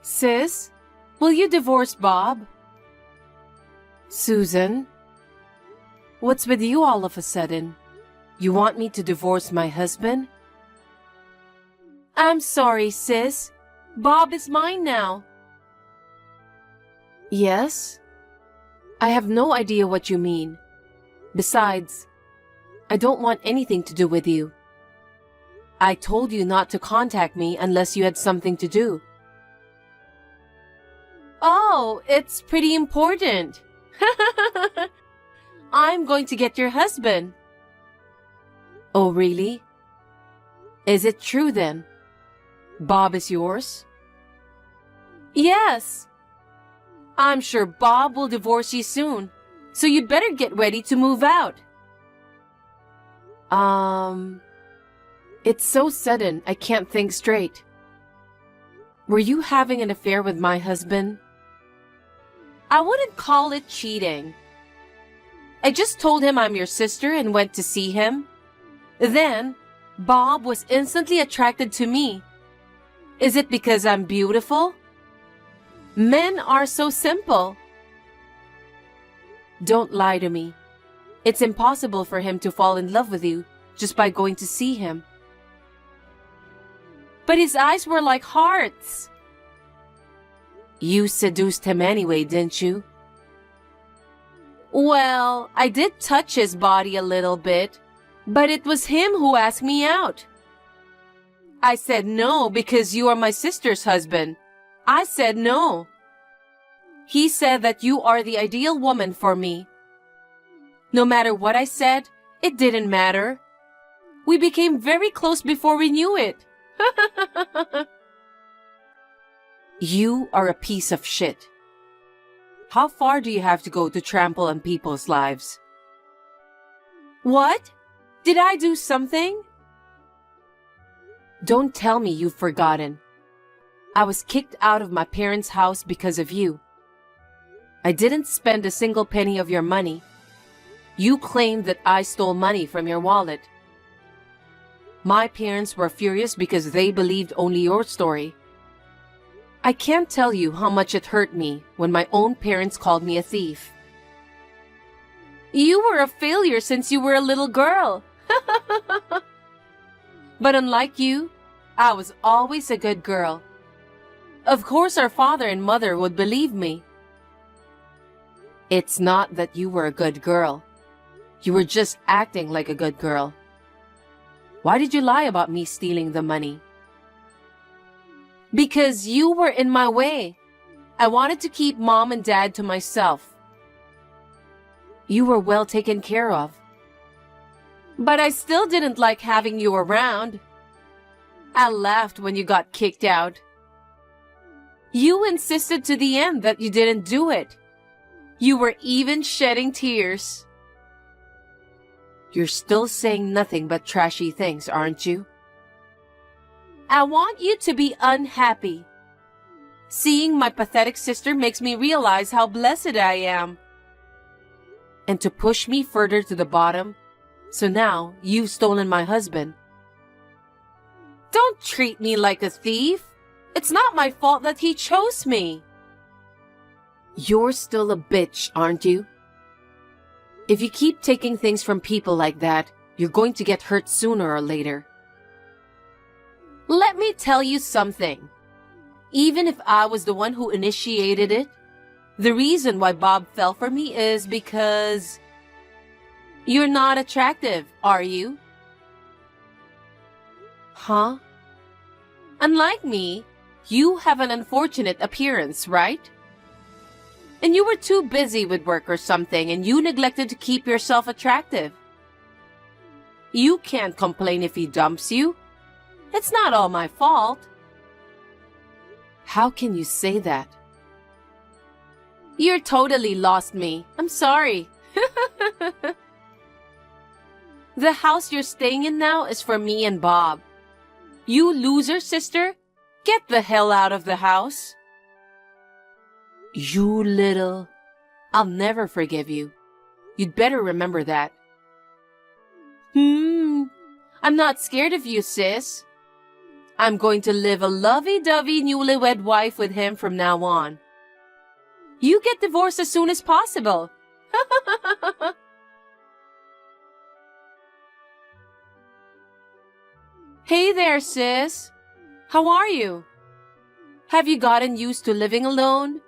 Sis, will you divorce Bob? Susan, what's with you all of a sudden? You want me to divorce my husband? I'm sorry, sis. Bob is mine now. Yes? I have no idea what you mean. Besides, I don't want anything to do with you. I told you not to contact me unless you had something to do. Oh, it's pretty important. I'm going to get your husband. Oh, really? Is it true then? Bob is yours? Yes. I'm sure Bob will divorce you soon, so you'd better get ready to move out. It's so sudden, I can't think straight. Were you having an affair with my husband? I wouldn't call it cheating. I just told him I'm your sister and went to see him. Then, Bob was instantly attracted to me. Is it because I'm beautiful? Men are so simple. Don't lie to me. It's impossible for him to fall in love with you just by going to see him. But his eyes were like hearts. You seduced him anyway, didn't you? Well, I did touch his body a little bit, but it was him who asked me out. I said no because you are my sister's husband. I said no. He said that you are the ideal woman for me. No matter what I said, it didn't matter. We became very close before we knew it. You are a piece of shit. How far do you have to go to trample on people's lives? What? Did I do something? Don't tell me you've forgotten. I was kicked out of my parents' house because of you. I didn't spend a single penny of your money. You claimed that I stole money from your wallet. My parents were furious because they believed only your story. I can't tell you how much it hurt me when my own parents called me a thief. You were a failure since you were a little girl. But unlike you, I was always a good girl. Of course our father and mother would believe me. It's not that you were a good girl. You were just acting like a good girl. Why did you lie about me stealing the money? Because you were in my way. I wanted to keep Mom and Dad to myself. You were well taken care of. But I still didn't like having you around. I laughed when you got kicked out. You insisted to the end that you didn't do it. You were even shedding tears. You're still saying nothing but trashy things, aren't you? I want you to be unhappy. Seeing my pathetic sister makes me realize how blessed I am. And to push me further to the bottom, so now you've stolen my husband. Don't treat me like a thief. It's not my fault that he chose me. You're still a bitch, aren't you? If you keep taking things from people like that, you're going to get hurt sooner or later. Let me tell you something. Even if I was the one who initiated it, the reason why Bob fell for me is because you're not attractive, are you? Huh? Unlike me, you have an unfortunate appearance, right? And you were too busy with work or something and you neglected to keep yourself attractive. You can't complain if he dumps you. It's not all my fault. How can you say that? You're totally lost me. I'm sorry. The house you're staying in now is for me and Bob. You loser, sister. Get the hell out of the house. You little... I'll never forgive you. You'd better remember that. I'm not scared of you, sis. I'm going to live a lovey-dovey newlywed wife with him from now on. You get divorced as soon as possible. Hey there, sis. How are you? Have you gotten used to living alone?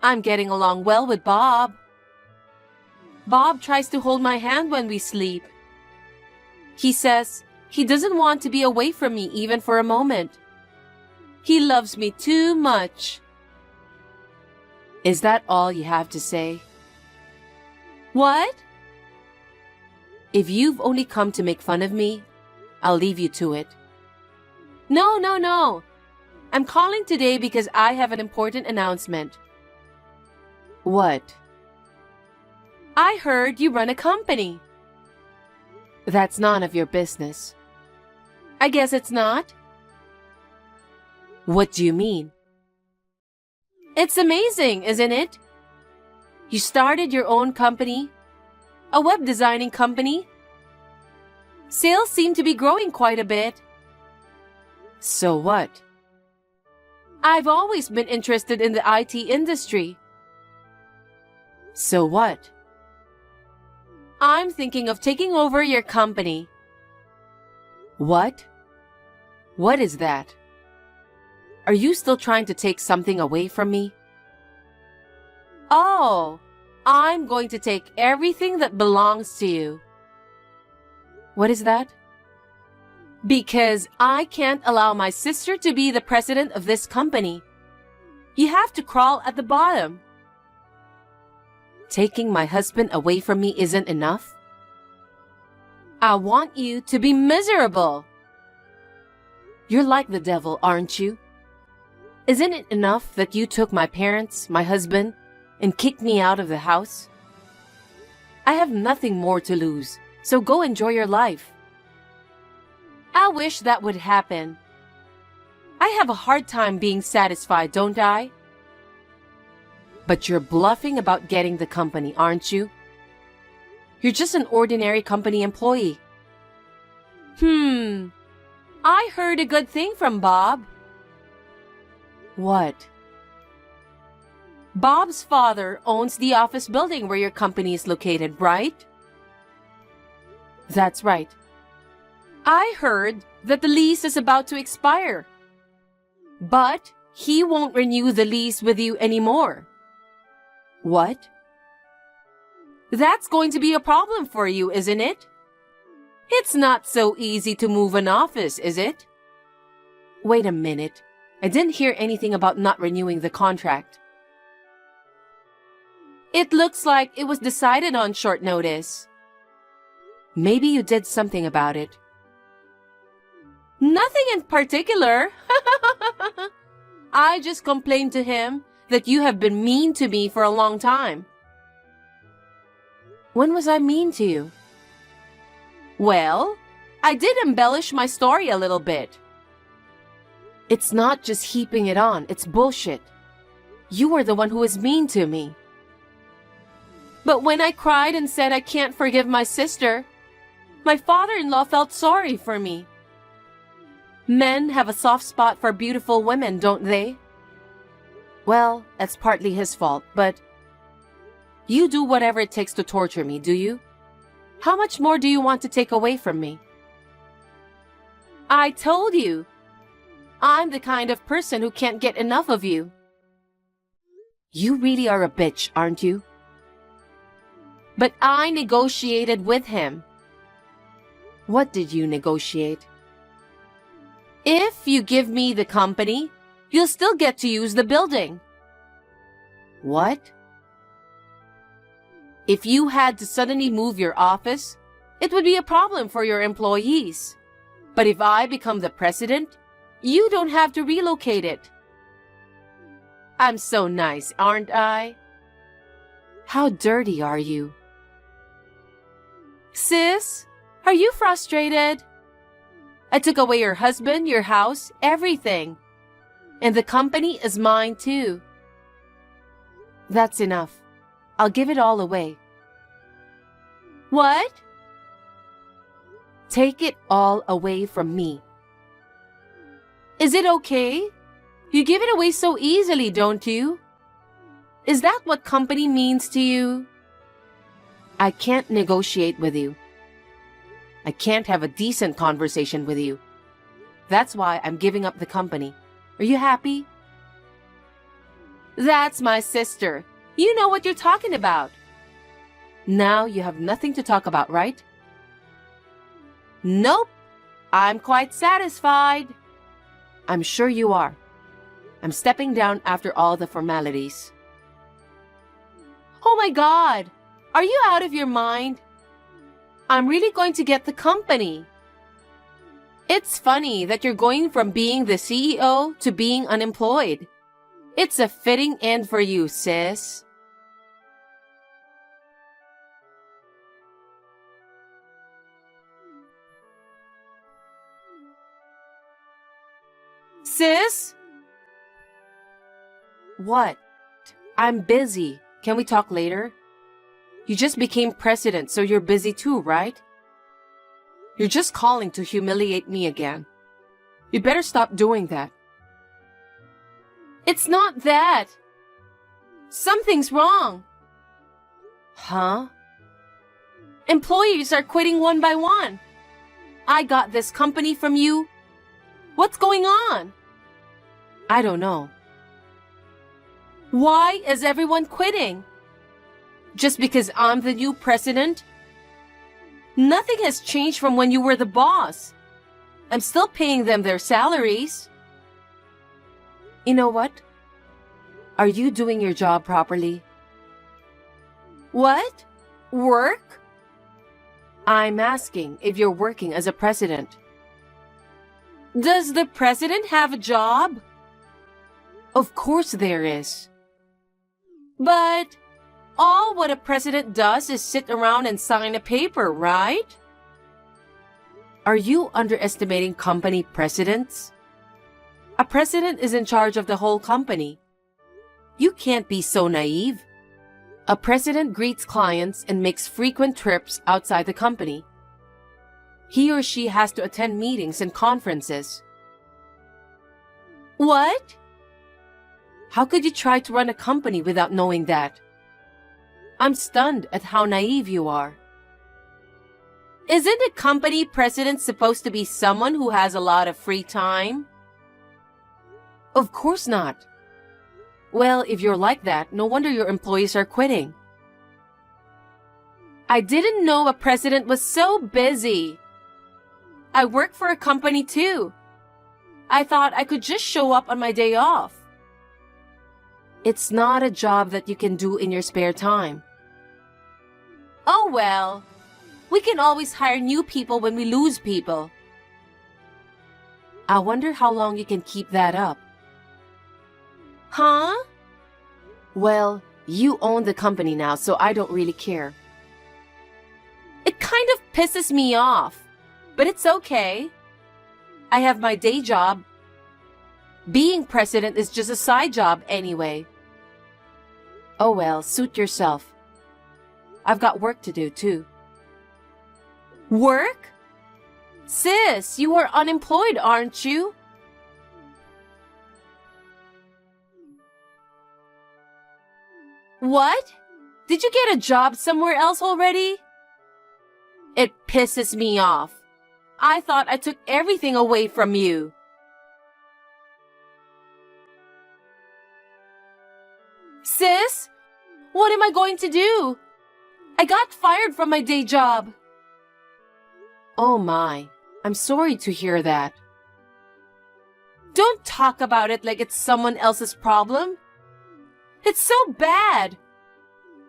I'm getting along well with Bob. Bob tries to hold my hand when we sleep. He says he doesn't want to be away from me even for a moment. He loves me too much. Is that all you have to say? What? If you've only come to make fun of me, I'll leave you to it. No. I'm calling today because I have an important announcement. What? I heard you run a company. That's none of your business. I guess it's not. What do you mean? It's amazing, isn't it? You started your own company, a web designing company. Sales seem to be growing quite a bit. So what? I've always been interested in the IT industry. So what? I'm thinking of taking over your company. What? What is that? Are you still trying to take something away from me? Oh, I'm going to take everything that belongs to you. What is that? Because I can't allow my sister to be the president of this company. You have to crawl at the bottom. Taking my husband away from me isn't enough. I want you to be miserable. You're like the devil, aren't you? Isn't it enough that you took my parents, my husband, and kicked me out of the house? I have nothing more to lose, so go enjoy your life. I wish that would happen. I have a hard time being satisfied, don't I? But you're bluffing about getting the company, aren't you? You're just an ordinary company employee. I heard a good thing from Bob. What? Bob's father owns the office building where your company is located, right? That's right. I heard that the lease is about to expire. But he won't renew the lease with you anymore. What? That's going to be a problem for you, isn't it? It's not so easy to move an office, is it? Wait a minute. I didn't hear anything about not renewing the contract. It looks like it was decided on short notice. Maybe you did something about it. Nothing in particular. I just complained to him that you have been mean to me for a long time. When was I mean to you? Well, I did embellish my story a little bit. It's not just heaping it on, it's bullshit. You are the one who is mean to me. But when I cried and said I can't forgive my sister, my father-in-law felt sorry for me. Men have a soft spot for beautiful women, don't they? Well, that's partly his fault, but you do whatever it takes to torture me, do you? How much more do you want to take away from me? I told you. I'm the kind of person who can't get enough of you. You really are a bitch, aren't you? But I negotiated with him. What did you negotiate? If you give me the company, you'll still get to use the building. What? If you had to suddenly move your office, it would be a problem for your employees. But if I become the president, you don't have to relocate it. I'm so nice, aren't I? How dirty are you? Sis, are you frustrated? I took away your husband, your house, everything. And the company is mine too. That's enough. I'll give it all away. What? Take it all away from me. Is it okay? You give it away so easily, don't you? Is that what company means to you? I can't negotiate with you. I can't have a decent conversation with you. That's why I'm giving up the company. Are you happy? That's my sister. You know what you're talking about. Now you have nothing to talk about, right? Nope. I'm quite satisfied. I'm sure you are. I'm stepping down after all the formalities. Oh my God! Are you out of your mind? I'm really going to get the company. It's funny that you're going from being the CEO to being unemployed. It's a fitting end for you, sis. Sis? What? I'm busy. Can we talk later? You just became president, so you're busy too, right? You're just calling to humiliate me again. You better stop doing that. It's not that. Something's wrong. Huh? Employees are quitting one by one. I got this company from you. What's going on? I don't know. Why is everyone quitting? Just because I'm the new president? Nothing has changed from when you were the boss. I'm still paying them their salaries. You know what? Are you doing your job properly? What? Work? I'm asking if you're working as a president. Does the president have a job? Of course there is. But all what a president does is sit around and sign a paper, right? Are you underestimating company presidents? A president is in charge of the whole company. You can't be so naive. A president greets clients and makes frequent trips outside the company. He or she has to attend meetings and conferences. What? How could you try to run a company without knowing that? I'm stunned at how naive you are. Isn't a company president supposed to be someone who has a lot of free time? Of course not. Well, if you're like that, no wonder your employees are quitting. I didn't know a president was so busy. I work for a company too. I thought I could just show up on my day off. It's not a job that you can do in your spare time. Oh well, we can always hire new people when we lose people. I wonder how long you can keep that up. Huh? Well, you own the company now, so I don't really care. It kind of pisses me off, but it's okay. I have my day job. Being president is just a side job anyway. Oh well, suit yourself. I've got work to do too. Work? Sis, you are unemployed, aren't you? What? Did you get a job somewhere else already? It pisses me off. I thought I took everything away from you. Sis, what am I going to do? I got fired from my day job. Oh my, I'm sorry to hear that. Don't talk about it like it's someone else's problem. It's so bad.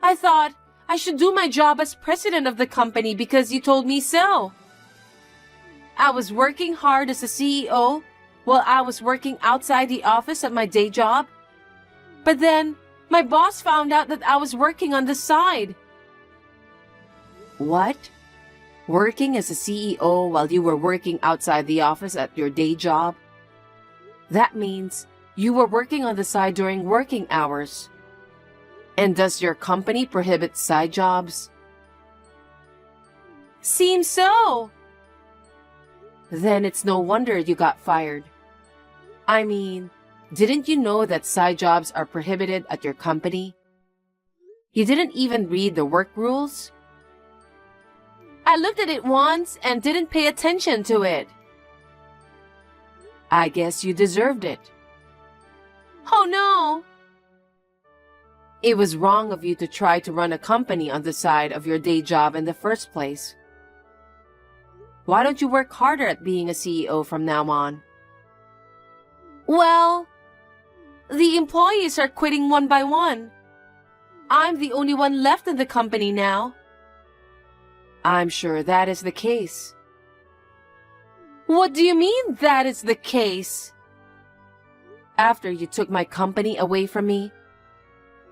I thought I should do my job as president of the company because you told me so. I was working hard as a CEO while I was working outside the office at my day job. But then my boss found out that I was working on the side. What? Working as a CEO while you were working outside the office at your day job? That means you were working on the side during working hours. And does your company prohibit side jobs? Seems so. Then it's no wonder you got fired. I mean, didn't you know that side jobs are prohibited at your company? You didn't even read the work rules? I looked at it once and didn't pay attention to it. I guess you deserved it. Oh no! It was wrong of you to try to run a company on the side of your day job in the first place. Why don't you work harder at being a CEO from now on? Well, the employees are quitting one by one. I'm the only one left in the company now. I'm sure that is the case. What do you mean that is the case? After you took my company away from me,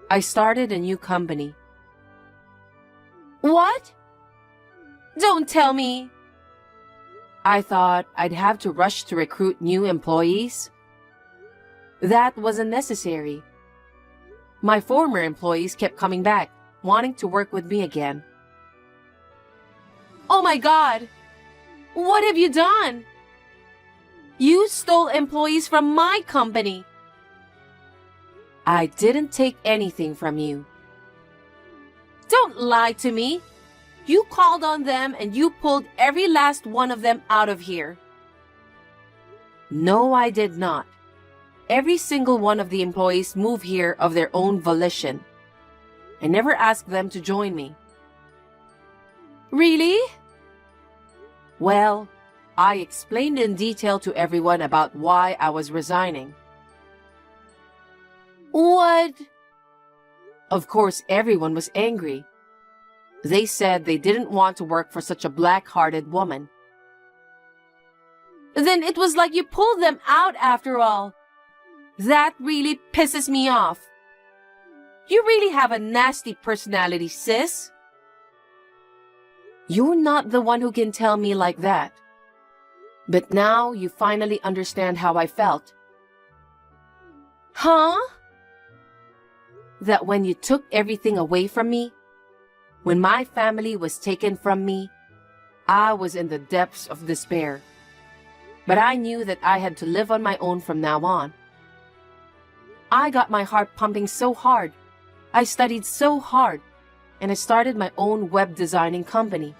I started a new company. What? Don't tell me. I thought I'd have to rush to recruit new employees. That wasn't necessary. My former employees kept coming back, wanting to work with me again. Oh my God! What have you done? You stole employees from my company. I didn't take anything from you. Don't lie to me. You called on them and you pulled every last one of them out of here. No, I did not. Every single one of the employees moved here of their own volition. I never asked them to join me. Really? Well, I explained in detail to everyone about why I was resigning. What? Of course, everyone was angry. They said they didn't want to work for such a black-hearted woman. Then it was like you pulled them out after all. That really pisses me off. You really have a nasty personality, sis. You're not the one who can tell me like that. But now you finally understand how I felt. Huh? That when you took everything away from me, when my family was taken from me, I was in the depths of despair. But I knew that I had to live on my own from now on. I got my heart pumping so hard. I studied so hard, and I started my own web designing company.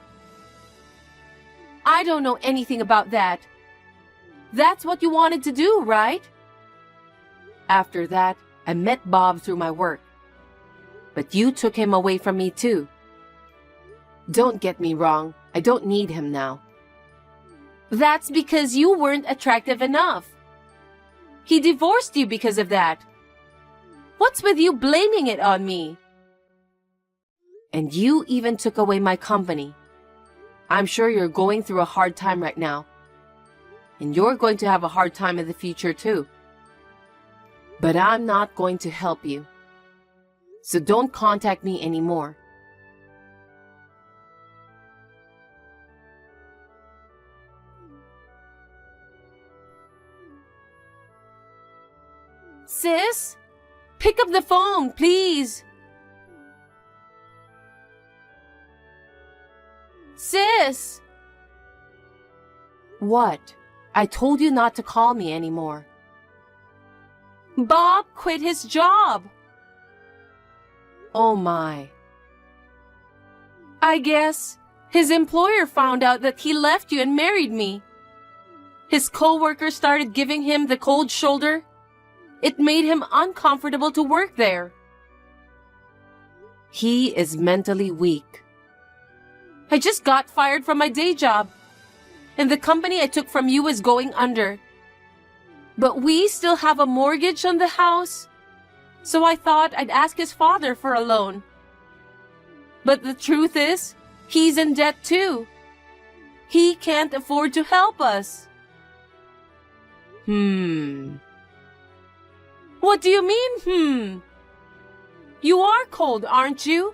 I don't know anything about that. That's what you wanted to do, right? After that, I met Bob through my work. But you took him away from me too. Don't get me wrong, I don't need him now. That's because you weren't attractive enough. He divorced you because of that. What's with you blaming it on me? And you even took away my company. I'm sure you're going through a hard time right now. And you're going to have a hard time in the future too. But I'm not going to help you. So don't contact me anymore. Sis, pick up the phone, please. Sis! What? I told you not to call me anymore. Bob quit his job. Oh my. I guess his employer found out that he left you and married me. His co-worker started giving him the cold shoulder. It made him uncomfortable to work there. He is mentally weak. I just got fired from my day job, and the company I took from you is going under. But we still have a mortgage on the house, so I thought I'd ask his father for a loan. But the truth is, he's in debt too. He can't afford to help us. What do you mean, You are cold, aren't you?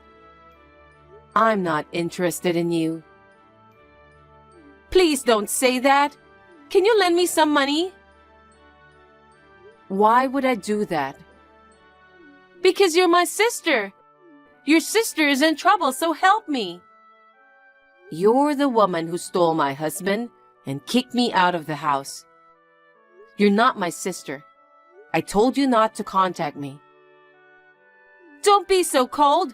I'm not interested in you. Please don't say that. Can you lend me some money? Why would I do that? Because you're my sister. Your sister is in trouble, so help me. You're the woman who stole my husband and kicked me out of the house. You're not my sister. I told you not to contact me. Don't be so cold.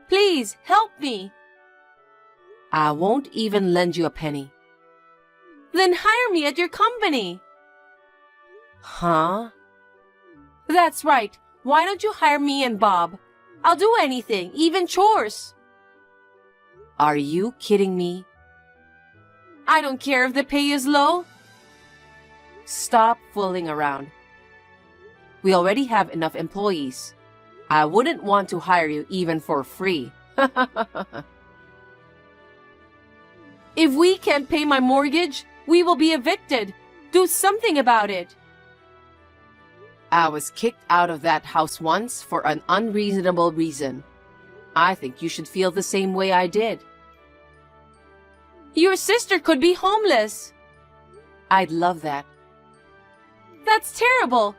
Please, help me. I won't even lend you a penny. Then hire me at your company. Huh? That's right. Why don't you hire me and Bob? I'll do anything, even chores. Are you kidding me? I don't care if the pay is low. Stop fooling around. We already have enough employees. I wouldn't want to hire you even for free. If we can't pay my mortgage, we will be evicted. Do something about it. I was kicked out of that house once for an unreasonable reason. I think you should feel the same way I did. Your sister could be homeless. I'd love that. That's terrible.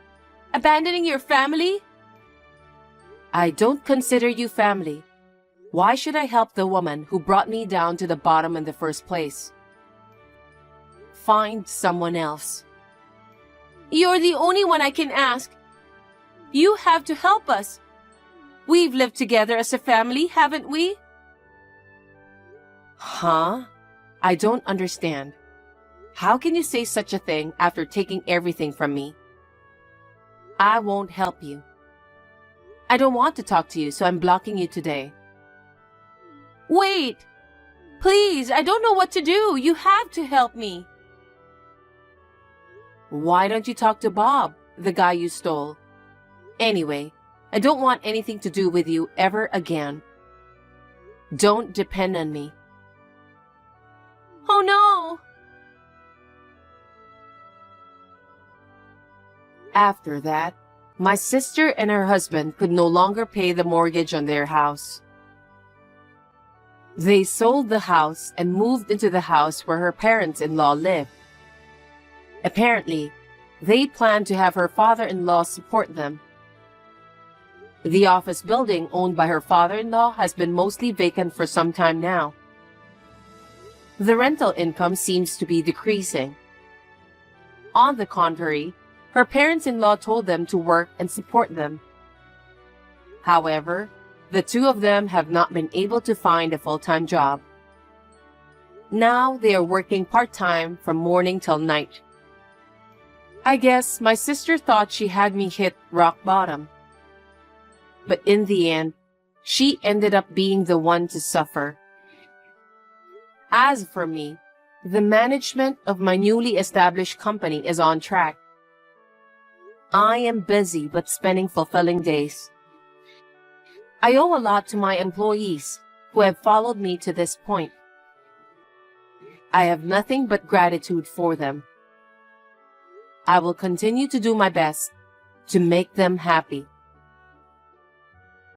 Abandoning your family? I don't consider you family. Why should I help the woman who brought me down to the bottom in the first place? Find someone else. You're the only one I can ask. You have to help us. We've lived together as a family, haven't we? Huh? I don't understand. How can you say such a thing after taking everything from me? I won't help you. I don't want to talk to you, so I'm blocking you today. Wait! Please, I don't know what to do. You have to help me. Why don't you talk to Bob, the guy you stole? Anyway, I don't want anything to do with you ever again. Don't depend on me. Oh no! After that, my sister and her husband could no longer pay the mortgage on their house. They sold the house and moved into the house where her parents-in-law lived. Apparently, they planned to have her father-in-law support them. The office building owned by her father-in-law has been mostly vacant for some time now. The rental income seems to be decreasing. On the contrary, her parents-in-law told them to work and support them. However, the two of them have not been able to find a full-time job. Now they are working part-time from morning till night. I guess my sister thought she had me hit rock bottom. But in the end, she ended up being the one to suffer. As for me, the management of my newly established company is on track. I am busy but spending fulfilling days. I owe a lot to my employees who have followed me to this point. I have nothing but gratitude for them. I will continue to do my best to make them happy.